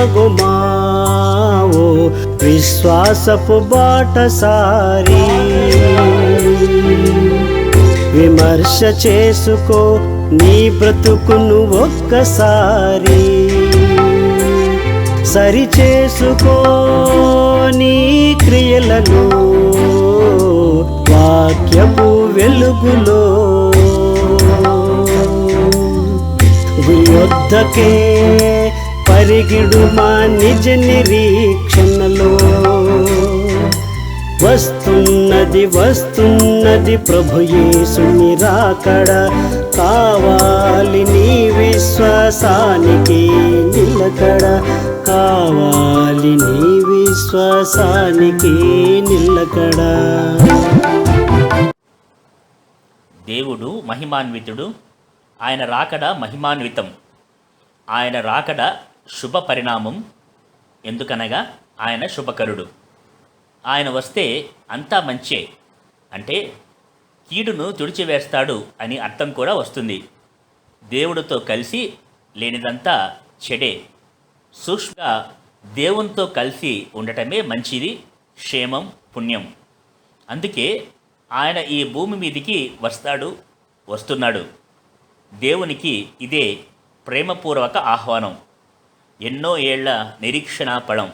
సాగుమా ఓ విశ్వాసపు బాటసారి. విమర్శ చేసుకో నీ బ్రతుకును ఒక్కసారి, సరి చేసుకో నీ క్రియలను వాక్యపు వెలుగులో. యుద్ధకే పరిగిడుమా నిజ నిరీక్షణలో. వస్తున్నది వస్తున్నది ప్రభు యేసుని రాకడ, కావాలి నీ విశ్వాసానికి నిలకడ, కావాలి నీ విశ్వాసానికి నిలకడ. దేవుడు మహిమాన్వితుడు, ఆయన రాకడ మహిమాన్వితం. ఆయన రాకడ శుభ పరిణామం, ఎందుకనగా ఆయన శుభకరుడు. ఆయన వస్తే అంతా మంచే, అంటే కీడును తుడిచివేస్తాడు అని అర్థం కూడా వస్తుంది. దేవుడితో కలిసి లేనిదంతా చెడే. సూక్ష్మంగా దేవునితో కలిసి ఉండటమే మంచిది, క్షేమం, పుణ్యం. అందుకే ఆయన ఈ భూమి మీదికి వస్తున్నాడు. దేవునికి ఇదే ప్రేమపూర్వక ఆహ్వానం, ఎన్నో ఏళ్ల నిరీక్షణ పడం.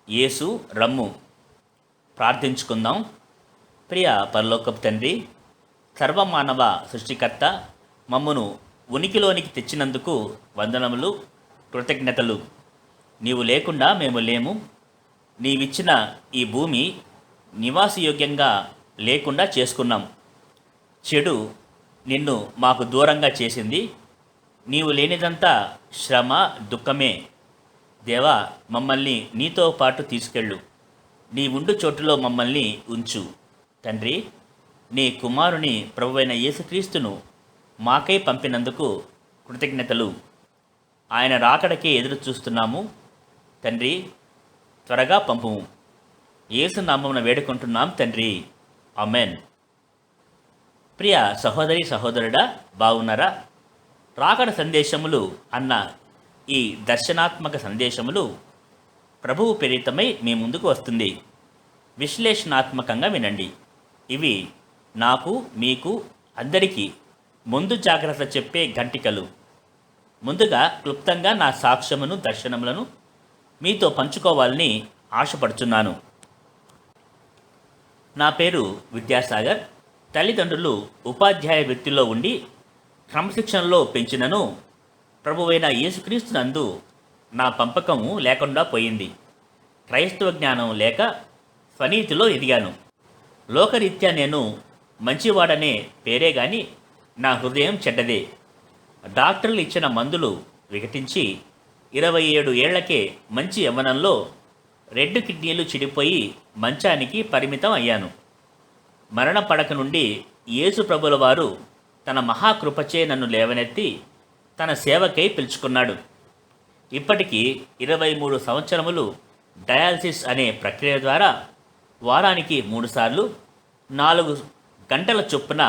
యేసు రమ్ము. ప్రార్థించుకుందాం. ప్రియ పరలోకపు తండ్రి, సర్వమానవ సృష్టికర్త, మమ్మను ఉనికిలోనికి తెచ్చినందుకు వందనములు, కృతజ్ఞతలు. నీవు లేకుండా మేము లేము. నీవిచ్చిన ఈ భూమి నివాసయోగ్యంగా లేకుండా చేసుకున్నాం. చెడు నిన్ను మాకు దూరంగా చేసింది. నీవు లేనిదంతా శ్రమ, దుఃఖమే. దేవా, మమ్మల్ని నీతో పాటు తీసుకెళ్ళు. నీ ఉండు చోటులో మమ్మల్ని ఉంచు. తండ్రి, నీ కుమారుని ప్రభువైన యేసుక్రీస్తును మాకై పంపినందుకు కృతజ్ఞతలు. ఆయన రాకడకే ఎదురు చూస్తున్నాము. తండ్రి, త్వరగా పంపుము. యేసు నామమున వేడుకుంటున్నాం తండ్రి, ఆమేన్. ప్రియ సహోదరి సహోదరుడా, బాగున్నారా? రాకడ సందేశములు అన్న ఈ దర్శనాత్మక సందేశములు ప్రభువు ప్రేరితమై మీ ముందుకు వస్తుంది. విశ్లేషణాత్మకంగా వినండి. ఇవి నాకు, మీకు, అందరికీ ముందు జాగ్రత్త చెప్పే గంటికలు. ముందుగా క్లుప్తంగా నా సాక్ష్యమును, దర్శనములను మీతో పంచుకోవాలని ఆశపడుచున్నాను. నా పేరు విద్యాసాగర్. తల్లిదండ్రులు ఉపాధ్యాయ వృత్తిలో ఉండి క్రమశిక్షణలో పెంచినను ప్రభువైన యేసుక్రీస్తునందు నా పంపకము లేకుండా పోయింది. క్రైస్తవ జ్ఞానం లేక స్వనీతిలో ఎదిగాను. లోకరీత్యా నేను మంచివాడనే పేరే గాని నా హృదయం చెడ్డదే. డాక్టర్లు ఇచ్చిన మందులు వికటించి 27 ఏళ్లకే మంచి యవ్వనంలో 2 కిడ్నీలు చెడిపోయి మంచానికి పరిమితం అయ్యాను. మరణ పడక నుండి యేసు ప్రభుల వారు తన మహాకృపచే నన్ను లేవనెత్తి తన సేవకై పిలుచుకున్నాడు. ఇప్పటికీ 23 సంవత్సరములు డయాలసిస్ అనే ప్రక్రియ ద్వారా వారానికి 3 సార్లు 4 గంటల చొప్పున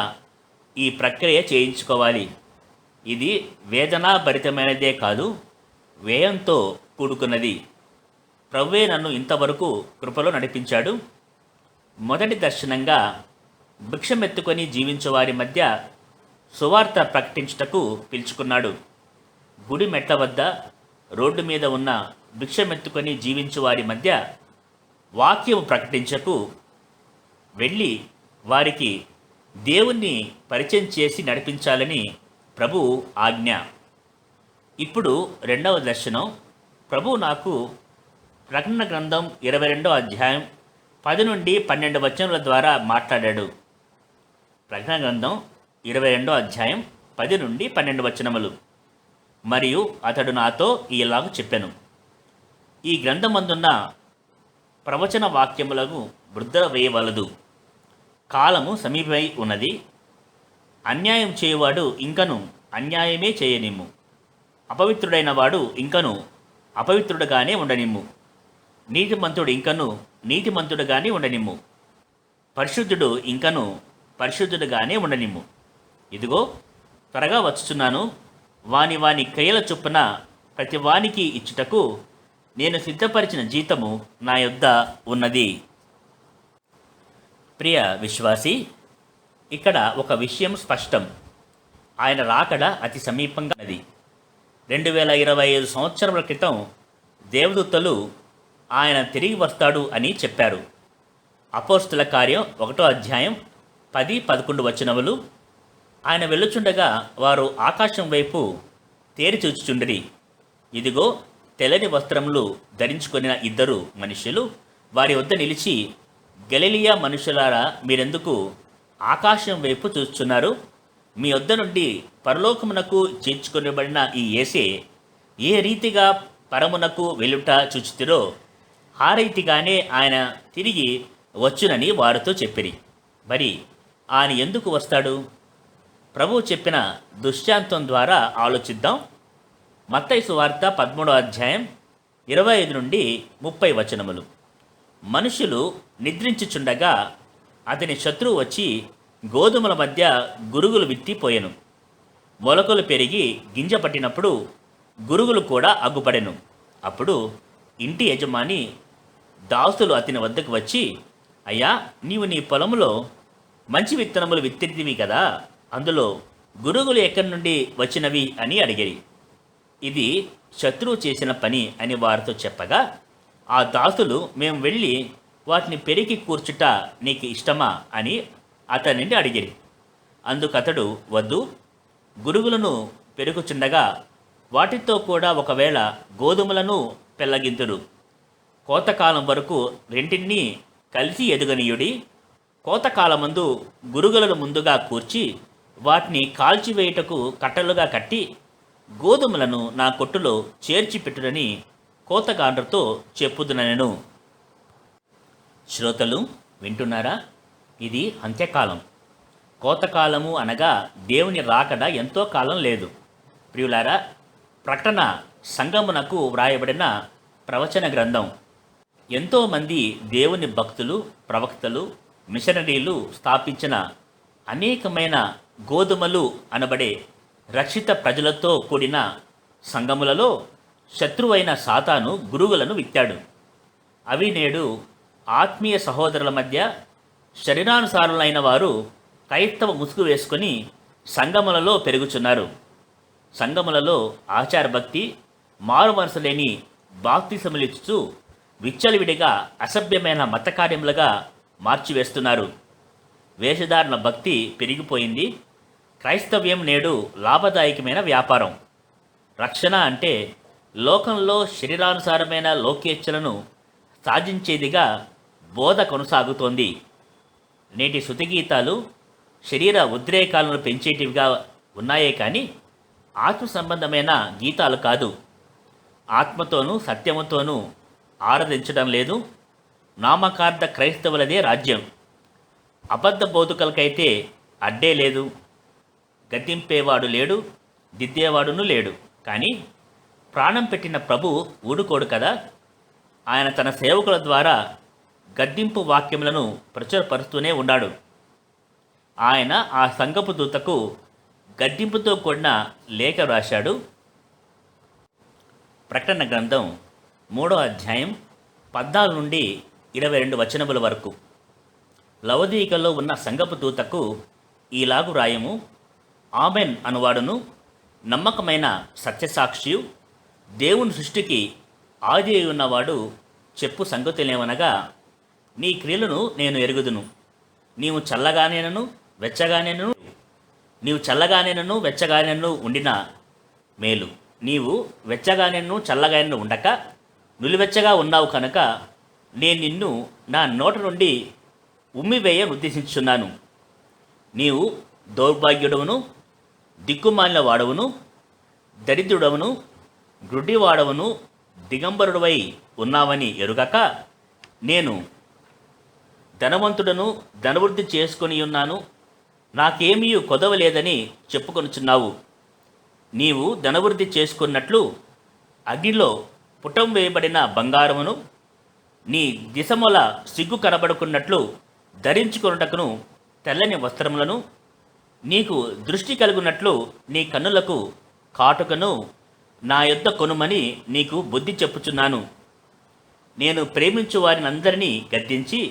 ఈ ప్రక్రియ చేయించుకోవాలి. ఇది వేదనాభరితమైనదే కాదు, వ్యయంతో కూడుకున్నది. ప్రభువే నన్ను ఇంతవరకు కృపలో నడిపించాడు. మొదటి దర్శనంగా భిక్షమెత్తుకొని జీవించేవారి మధ్య సువార్త ప్రకటించుటకు పిలుచుకున్నాడు. గుడి మెట్ల వద్ద, రోడ్డు మీద ఉన్న భిక్షమెత్తుకొని జీవించేవారి మధ్య వాక్యం ప్రకటించకు వెళ్ళి వారికి దేవుణ్ణి పరిచయం చేసి నడిపించాలని ప్రభువు ఆజ్ఞ. ఇప్పుడు రెండవ దర్శనం. ప్రభువు నాకు ప్రకటన గ్రంథం 22వ అధ్యాయం 10 నుండి 12 వచనముల ద్వారా మాట్లాడాడు. ప్రకటన గ్రంథం 22వ అధ్యాయం 10 నుండి 12 వచనములు. మరియు అతడు నాతో ఇలాగ చెప్పెను, ఈ గ్రంథమందున్న ప్రవచన వాక్యములకు ముద్ర వేయవలదు. కాలము సమీపమై ఉన్నది. అన్యాయం చేయువాడు ఇంకను అన్యాయమే చేయనిమ్ము. అపవిత్రుడైన వాడు ఇంకను అపవిత్రుడుగానే ఉండనిమ్ము. నీతిమంతుడు ఇంకను నీతిమంతుడుగానే ఉండనిమ్ము. పరిశుద్ధుడు ఇంకను పరిశుద్ధుడుగానే ఉండనిమ్ము. ఇదిగో త్వరగా వచ్చుచున్నాను. వాని క్రియల చొప్పున ప్రతి వానికి ఇచ్చుటకు నేను సిద్ధపరిచిన జీతము నా యొద్ద ఉన్నది. ప్రియ విశ్వాసి, ఇక్కడ ఒక విషయం స్పష్టం. ఆయన రాకడ అతి సమీపంగా ఉన్నది. 2025 సంవత్సరముల క్రితం దేవదూతలు ఆయన తిరిగి వస్తాడు అని చెప్పారు. అపోస్తుల కార్యం 1వ అధ్యాయం 10-11 వచనములు. ఆయన వెళ్ళుచుండగా వారు ఆకాశం వైపు తేరి చూచుచుండిరి. ఇదిగో, తెల్లని వస్త్రములు ధరించుకొనిన 2 మనుష్యులు వారి వద్ద నిలిచి, గలిలియా మనుషులారా, మీరెందుకు ఆకాశం వైపు చూస్తున్నారు? మీ వద్ద నుండి పరలోకమునకు చేర్చుకొనబడిన ఈ యేసే ఏ రీతిగా పరమునకు వెళ్ళుట చూచుతిరో ఆ రీతిగానే ఆయన తిరిగి వచ్చునని వారితో చెప్పిరి. మరి ఆయన ఎందుకు వస్తాడు? ప్రభువు చెప్పిన దృష్టాంతం ద్వారా ఆలోచిద్దాం. మత్తయి సువార్త 13వ అధ్యాయం 25-30 వచనములు. మనుషులు నిద్రించుచుండగా అతని శత్రువు వచ్చి గోధుమల మధ్య గురుగులు విత్తిపోయెను. మొలకలు పెరిగి గింజ పట్టినప్పుడు గురుగులు కూడా అగ్గుపడెను. అప్పుడు ఇంటి యజమాని దాసులు అతని వద్దకు వచ్చి, అయ్యా, నీవు నీ పొలములో మంచి విత్తనములు విత్తితివి కదా, అందులో గురుగులు ఎక్కడి నుండి వచ్చినవి అని అడిగిరి. ఇది శత్రువు చేసిన పని అని వారితో చెప్పగా, ఆ దాసులు, మేము వెళ్ళి వాటిని పెరిగి కూర్చుట నీకు ఇష్టమా అని అతనిని అడిగిరి. అందుకతడు, వద్దు, గురుగులను పెరుగుచుండగా వాటితో కూడా ఒకవేళ గోధుమలను పెళ్ళగింతుడు. కోతకాలం వరకు రెంటిని కలిసి ఎదుగనీయుడి. కోతకాలమందు గురుగులను ముందుగా కూర్చి వాటిని కాల్చివేయుటకు కట్టలుగా కట్టి గోధుమలను నా కొట్టులో చేర్చి పెట్టుడని కోతగాండ్రతో చెప్పుదునెను. శ్రోతలు వింటున్నారా? ఇది అంత్యకాలం. కోతకాలము అనగా దేవుని రాకడ ఎంతో కాలం లేదు. ప్రియులారా, ప్రకటన సంఘమునకు వ్రాయబడిన ప్రవచన గ్రంథం. ఎంతోమంది దేవుని భక్తులు, ప్రవక్తలు, మిషనరీలు స్థాపించిన అనేకమైన గోధుమలు అనబడే రక్షిత ప్రజలతో కూడిన సంఘములలో శత్రువైన సాతాను గురుగులను విత్తాడు. అవి నేడు ఆత్మీయ సహోదరుల మధ్య శరీరానుసారులైన వారు క్రైస్తవ ముసుగు వేసుకొని సంఘములలో పెరుగుచున్నారు. సంఘములలో ఆచారభక్తి, మారు మనసు లేని బాప్తిసములిచ్చు విచ్చలవిడిగా అసభ్యమైన మత కార్యములుగా మార్చివేస్తున్నారు. వేషధారణ భక్తి పెరిగిపోయింది. క్రైస్తవ్యం నేడు లాభదాయకమైన వ్యాపారం. రక్షణ అంటే లోకంలో శరీరానుసారమైన లోకేచ్ఛలను సాధించేదిగా బోధ కొనసాగుతోంది. నేటి శృతిగీతాలు శరీర ఉద్రేకాలను పెంచేటివిగా ఉన్నాయే కానీ ఆత్మ సంబంధమైన గీతాలు కాదు. ఆత్మతోనూ సత్యముతోనూ ఆరాధించడం లేదు. నామకార్థ క్రైస్తవులదే రాజ్యం. అబద్ధ బోధకులకైతే అడ్డే లేదు. గద్దింపేవాడు లేడు, దిద్దేవాడును లేడు. కానీ ప్రాణం పెట్టిన ప్రభు ఊడుకోడు కదా. ఆయన తన సేవకుల ద్వారా గద్దింపు వాక్యములను ప్రచురపరుస్తూనే ఉన్నాడు. ఆయన ఆ సంఘపు దూతకు గద్దింపుతో కూడిన లేఖ రాశాడు. ప్రకటన గ్రంథం 3వ అధ్యాయం 14-22 వచనముల వరకు. లవదీకలో ఉన్న సంఘపు దూతకు ఈలాగు రాయము. ఆమెన్ అనువాడును, నమ్మకమైన సత్యసాక్షియు, దేవుని సృష్టికి ఆది అయి ఉన్నవాడు చెప్పు సంగతులేమనగా, నీ క్రియలను నేను ఎరుగుదును. నీవు చల్లగానేనను వెచ్చగానేనను ఉండిన మేలు. నీవు వెచ్చగానేను చల్లగానేను ఉండక నులివెచ్చగా ఉన్నావు కనుక నేను నిన్ను నా నోట నుండి ఉమ్మివేయ ఉద్దేశించున్నాను. నీవు దౌర్భాగ్యుడవును, దిక్కుమాలిన వాడవును, దరిద్రుడవును, గ్రుడ్డివాడవును, దిగంబరుడవై ఉన్నావని ఎరుగక, నేను ధనవంతుడను, ధనవృద్ధి చేసుకొని ఉన్నాను, నాకేమీ కొదవలేదని చెప్పుకొనుచున్నావు. నీవు ధనవృద్ధి చేసుకున్నట్లు అగ్నిలో పుటం వేయబడిన బంగారమును, నీ దిశముల సిగ్గు కనబడుకున్నట్లు ధరించుకొనుటకును తెల్లని వస్త్రములను, నీకు దృష్టి కలుగునట్లు నీ కన్నులకు కాటుకను, నా యొద్ద కొనుమని నీకు బుద్ధి చెప్పుచున్నాను. నేను ప్రేమించు వారినందరినీ గద్దించి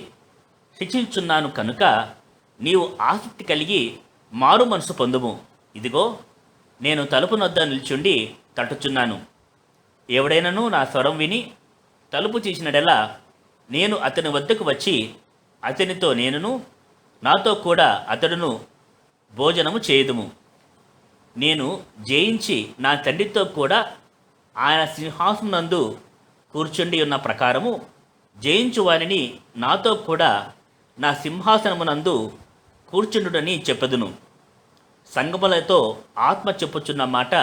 శిక్షించున్నాను కనుక నీవు ఆసక్తి కలిగి మారు మనసు పొందుము. ఇదిగో నేను తలుపు నొద్ద నిల్చుండి తట్టుచున్నాను. ఎవడైనను నా స్వరం విని తలుపు తీసినడెలా నేను అతని వద్దకు వచ్చి అతనితో నేనును నాతో కూడా అతడును భోజనము చేయుదుము. నేను జయించి నా తండ్రితో కూడా ఆయన సింహాసనందు కూర్చుండి ఉన్న ప్రకారము జయించు వారిని నాతో కూడా నా సింహాసనమునందు కూర్చుండుడని చెప్పెదును. సంగములతో ఆత్మ చెప్పుచున్న మాట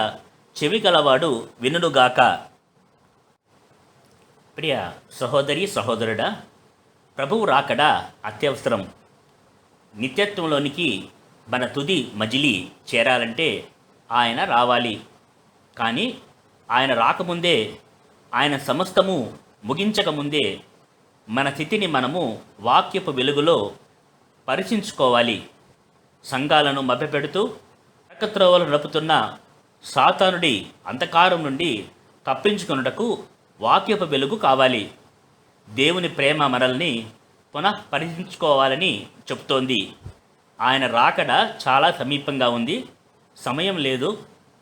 చెవి గలవాడు వినుగాక. ప్రియ సహోదరి సహోదరుడా, ప్రభువు రాకడా అత్యవసరం. నిత్యత్వంలోనికి మన తుది మజిలీ చేరాలంటే ఆయన రావాలి. కానీ ఆయన రాకముందే, ఆయన సమస్తము ముగించకముందే మన స్థితిని మనము వాక్యపు వెలుగులో పరీక్షించుకోవాలి. సంఘాలను మభ్యపెడుతూ నరకత్రోవలు నడుపుతున్న సాతానుడి అంధకారం నుండి తప్పించుకొనుటకు వాక్యపు వెలుగు కావాలి. దేవుని ప్రేమ మనల్ని పునః పరీక్షించుకోవాలని చెప్తోంది. ఆయన రాకడ చాలా సమీపంగా ఉంది. సమయం లేదు,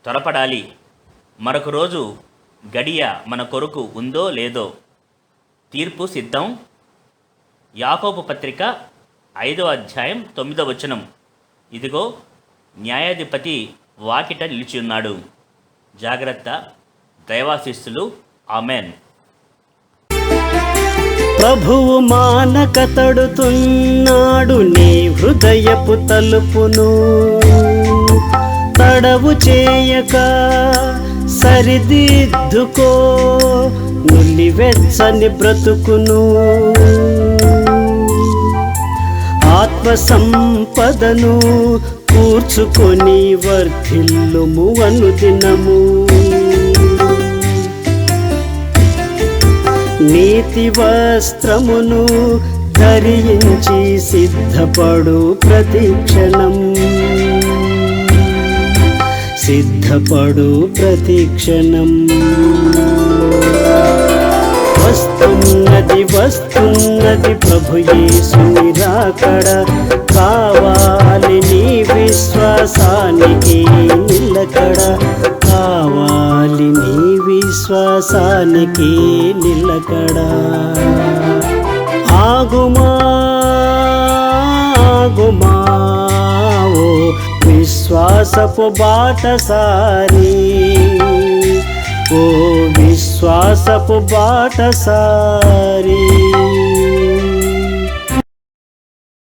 త్వరపడాలి. మరొక రోజు గడియ మన కొరకు ఉందో లేదో. తీర్పు సిద్ధం. యాకోబు పత్రిక 5వ అధ్యాయం 9వ వచనం. ఇదిగో న్యాయాధిపతి వాకిట నిలిచి ఉన్నాడు. జాగ్రత్త. దైవాశీస్సులు. ఆమెన్. ప్రభువు మానక తడుతున్నాడు నీ హృదయపు తలుపును. తడవు చేయక సరిదిద్దుకో నులివెచ్చని బ్రతుకును. ఆత్మ సంపదను కూర్చుకొని వర్ధిల్లుము అనుదినము. నీతి వస్త్రమును ధరించి సిద్ధపడు ప్రతిక్షణం. సిద్ధపడు ప్రతిక్షణం. వస్తున్నది వస్తున్నది ప్రభు యేసుని రాకడ. కావాలి నీ విశ్వాసానికి నిలకడ. కావాలి నీ విశ్వాసానికి నిలకడ. ఆగుమా ఆగుమా ఓ విశ్వాసపు బాటసారి. ఓ విశ్వాసపు బాటసారి.